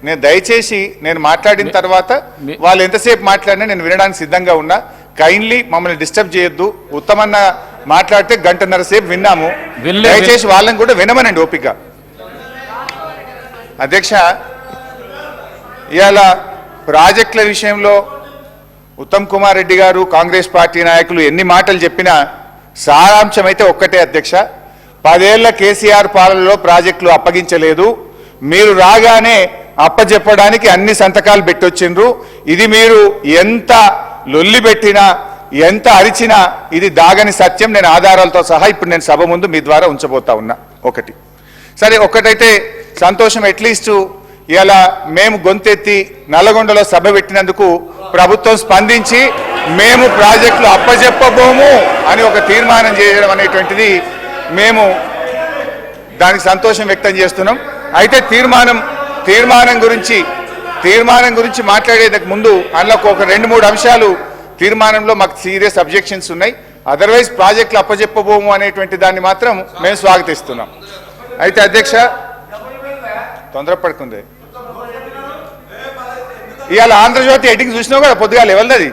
నేను దయచేసి నేను మాట్లాడిన తర్వాత వాళ్ళు ఎంతసేపు మాట్లాడినా నేను వినడానికి సిద్ధంగా ఉన్నా. కైండ్లీ మమ్మల్ని డిస్టర్బ్ చేయొద్దు. ఉత్తమన్న మాట్లాడితే గంటన్నర సేపు విన్నాము. దయచేసి వాళ్ళని కూడా వినమనండి ఓపిక. అధ్యక్ష, ఇవాళ ప్రాజెక్టుల విషయంలో ఉత్తమ్ కుమార్ రెడ్డి గారు కాంగ్రెస్ పార్టీ నాయకులు ఎన్ని మాటలు చెప్పినా సారాంశం అయితే ఒక్కటే అధ్యక్ష. 10 ఏళ్ల కేసీఆర్ పాలనలో ప్రాజెక్టులు అప్పగించలేదు. మీరు రాగానే అప్పచెప్పడానికి అన్ని సంతకాలు పెట్టొచ్చిండ్రు. ఇది మీరు ఎంత లొల్లి పెట్టినా ఎంత అరిచినా ఇది దాగని సత్యం. నేను ఆధారాలతో సహా ఇప్పుడు నేను సభ ముందు మీ ద్వారా ఉంచబోతా ఉన్నా. ఒకటి సరే, ఒక్కటైతే సంతోషం. అట్లీస్ట్ ఇలా మేము గొంతెత్తి నల్లగొండలో సభ పెట్టినందుకు ప్రభుత్వం స్పందించి మేము ప్రాజెక్టులు అప్పచెప్పబోము అని ఒక తీర్మానం చేయడం అనేటువంటిది మేము దానికి సంతోషం వ్యక్తం చేస్తున్నాం. అయితే తీర్మానం గురించి మాట్లాడేందుకు ముందు అందులో ఒక 2-3 అంశాలు తీర్మానంలో మాకు సీరియస్ అబ్జెక్షన్స్ ఉన్నాయి. అదర్వైజ్ ప్రాజెక్టులు అప్పచెప్పబోము అనేటువంటి దాన్ని మాత్రం మేము స్వాగతిస్తున్నాం. అయితే అధ్యక్ష, తొందరపడుకుంది. ఇవాళ ఆంధ్రజ్యోతి ఎడిటింగ్ చూసినావు కదా పొద్దుగాల, ఎవరిది?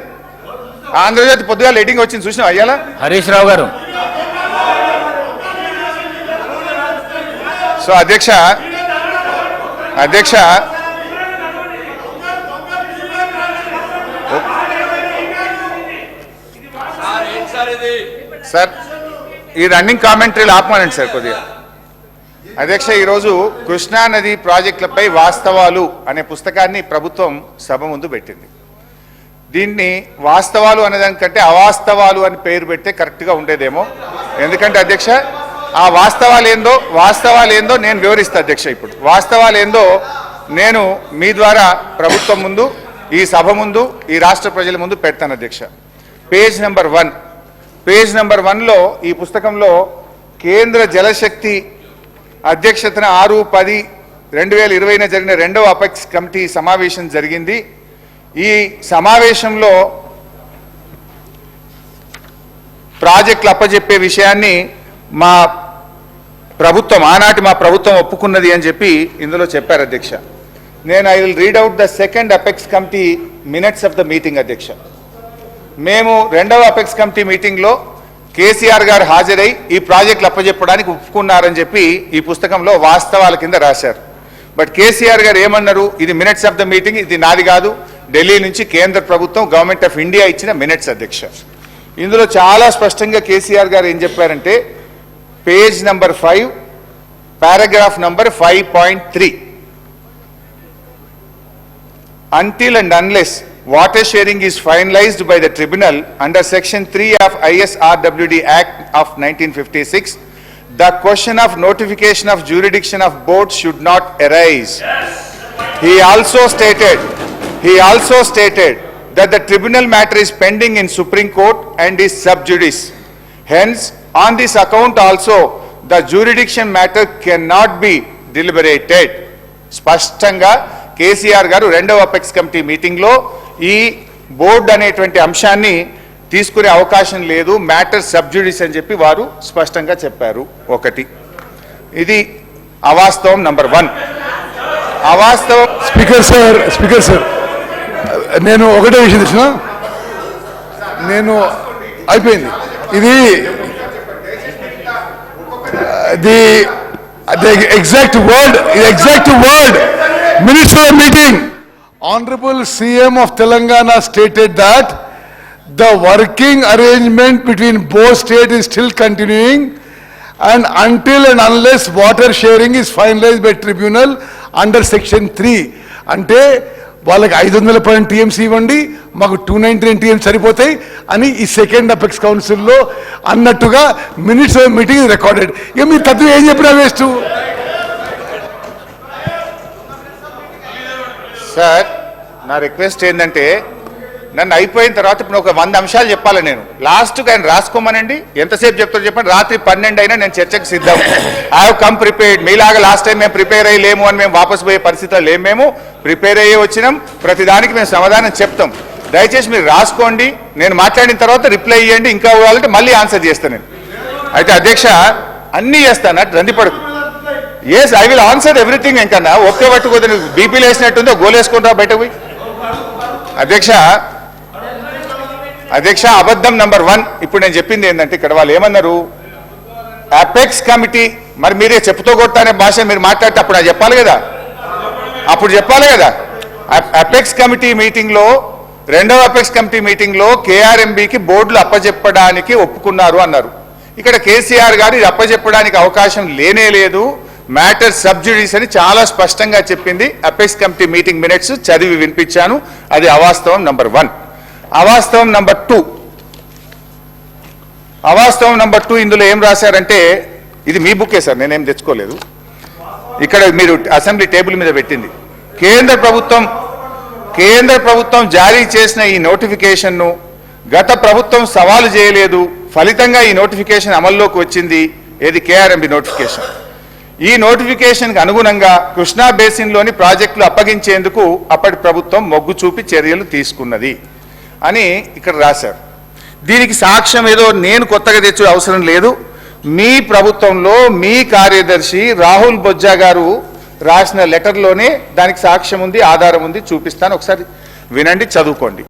ఆంధ్రజ్యోతి పొద్దుగాల ఎడిటింగ్ వచ్చింది చూసినావు అయ్యాల? హరీష్ రావు గారు. సో అధ్యక్ష సార్ ఈ రన్నింగ్ కామెంటరీలు ఆపమానండి సార్ కొద్దిగా. అధ్యక్ష, ఈరోజు కృష్ణా నది ప్రాజెక్టులపై వాస్తవాలు అనే పుస్తకాన్ని ప్రభుత్వం సభ ముందు పెట్టింది. దీన్ని వాస్తవాలు అనేదానికంటే అవాస్తవాలు అని పేరు పెడితే కరెక్ట్గా ఉండేదేమో. ఎందుకంటే అధ్యక్ష, ఆ వాస్తవాలు ఏందో నేను వివరిస్తా అధ్యక్ష. ఇప్పుడు వాస్తవాలు ఏందో నేను మీ ద్వారా ప్రభుత్వం ముందు, ఈ సభ ముందు, ఈ రాష్ట్ర ప్రజల ముందు పెడతాను అధ్యక్ష. పేజ్ నెంబర్ 1లో ఈ పుస్తకంలో కేంద్ర జలశక్తి అధ్యక్షతన 6-10-2020 జరిగిన 2వ అపెక్స్ కమిటీ సమావేశం జరిగింది. ఈ సమావేశంలో ప్రాజెక్టులు అప్పచెప్పే విషయాన్ని ఆనాటి మా ప్రభుత్వం ఒప్పుకున్నది అని చెప్పి ఇందులో చెప్పారు అధ్యక్ష. I will read out the second apex committee minutes of the meeting అధ్యక్ష. మేము 2వ అపెక్స్ కమిటీ మీటింగ్లో కేసీఆర్ గారు హాజరై ఈ ప్రాజెక్టులు అప్పచెప్పడానికి ఒప్పుకున్నారని చెప్పి ఈ పుస్తకంలో వాస్తవాల కింద రాశారు. బట్ కేసీఆర్ గారు ఏమన్నారు? ఇది మినిట్స్ ఆఫ్ ద మీటింగ్, ఇది నాది కాదు, ఢిల్లీ నుంచి కేంద్ర ప్రభుత్వం గవర్నమెంట్ ఆఫ్ ఇండియా ఇచ్చిన మినిట్స్ అధ్యక్ష. ఇందులో చాలా స్పష్టంగా కేసీఆర్ గారు ఏం చెప్పారంటే, page number 5 paragraph number 5.3, until and unless water sharing is finalized by the tribunal under section 3 of ISRWD Act of 1956, the question of notification of jurisdiction of board should not arise. Yes. He also stated that the tribunal matter is pending in Supreme Court and is sub judice. Hence, on this account also, the jurisdiction matter cannot be deliberated. స్పష్టంగా కేసీఆర్ గారు 2వ apex committee మీటింగ్లో ఈ board అనేటువంటి అంశాన్ని తీసుకునే అవకాశం లేదు, మ్యాటర్ సబ్జుడిస్ అని చెప్పి వారు స్పష్టంగా చెప్పారు. ఒకటి, ఇది అవాస్తవం. నంబర్ 1 అవాస్తవం. స్పీకర్ సార్ నేను ఒకటే విషయం తెచ్చిన, నేను అయిపోయింది. ఇది the exact word minutes of the meeting. Honorable CM of Telangana stated that the working arrangement between both states is still continuing, and until and unless water sharing is finalized by tribunal under section 3. అంటే వాళ్ళకి 500 TMC ఇవ్వండి, మాకు 299 TMC సరిపోతాయి అని ఈ second apex కౌన్సిల్లో అన్నట్టుగా minutes of meeting recorded. ఇక మీ తత్వం ఏం చెప్పినా వేస్ట్. సార్, నా రిక్వెస్ట్ ఏంటంటే, నన్ను అయిపోయిన తర్వాత ఇప్పుడు ఒక 100 అంశాలు చెప్పాలి నేను. లాస్ట్గా ఆయన రాసుకోమనండి, ఎంతసేపు చెప్తారో చెప్పండి. రాత్రి 12 అయినా నేను చర్చకు సిద్ధం. I have come prepared. మీలాగా లాస్ట్ టైం మేము ప్రిపేర్ అయ్యి లేము అని మేము వాపసు పోయే పరిస్థితులు లేము. మేము ప్రిపేర్ అయ్యే వచ్చినాం, ప్రతిదానికి మేము సమాధానం చెప్తాం. దయచేసి మీరు రాసుకోండి, నేను మాట్లాడిన తర్వాత రిప్లై ఇవ్వండి. ఇంకా కావాలంటే మళ్ళీ ఆన్సర్ చేస్తాను నేను. అయితే అధ్యక్ష, అన్నీ చేస్తాను, రందిపడకు. Yes I will answer everything. ఇంకన్నా ఒకే పట్టుకోదు బీపీలు వేసినట్టుందో గోలేసుకుంటా బయటకు పోయి. అధ్యక్ష అబద్ధం నంబర్ 1. ఇప్పుడు నేను చెప్పింది ఏంటంటే ఇక్కడ వాళ్ళు ఏమన్నారు, అపెక్స్ కమిటీ, మరి మీరే చెప్పుతో కొడతానే భాష మీరు మాట్లాడితే అప్పుడు అది చెప్పాలి కదా, అపెక్స్ కమిటీ మీటింగ్లో, రెండవ అపెక్స్ కమిటీ మీటింగ్లో కేఆర్ఎంబీకి బోర్డులు అప్పజెప్పడానికి ఒప్పుకున్నారు అన్నారు. ఇక్కడ కేసీఆర్ గారు ఇది అప్పజెప్పడానికి అవకాశం లేనే లేదు, మ్యాటర్ సబ్జుడిస్ అని చాలా స్పష్టంగా చెప్పింది. అపెక్స్ కమిటీ మీటింగ్ మినిట్స్ చదివి వినిపించాను. అది అవాస్తవం నంబర్ 1. అవాస్తవం నంబర్ 2, ఇందులో ఏం రాశారంటే, ఇది మీ బుక్కే సార్, నేనేం తెచ్చుకోలేదు, ఇక్కడ మీరు అసెంబ్లీ టేబుల్ మీద పెట్టింది. కేంద్ర ప్రభుత్వం జారీ చేసిన ఈ నోటిఫికేషన్ను గత ప్రభుత్వం సవాలు చేయలేదు, ఫలితంగా ఈ నోటిఫికేషన్ అమల్లోకి వచ్చింది. ఏది కేఆర్ఎంబి నోటిఫికేషన్. ఈ నోటిఫికేషన్కి అనుగుణంగా కృష్ణా బేసిన్లోని ప్రాజెక్టులు అప్పగించేందుకు అప్పటి ప్రభుత్వం మొగ్గు చూపి చర్యలు తీసుకున్నది అని ఇక్కడ రాశారు. దీనికి సాక్ష్యం ఏదో నేను కొత్తగా తెచ్చే అవసరం లేదు. మీ ప్రభుత్వంలో మీ కార్యదర్శి రాహుల్ బొజ్జా గారు రాసిన లెటర్లోనే దానికి సాక్ష్యం ఉంది, ఆధారం ఉంది, చూపిస్తాను. ఒకసారి వినండి, చదువుకోండి.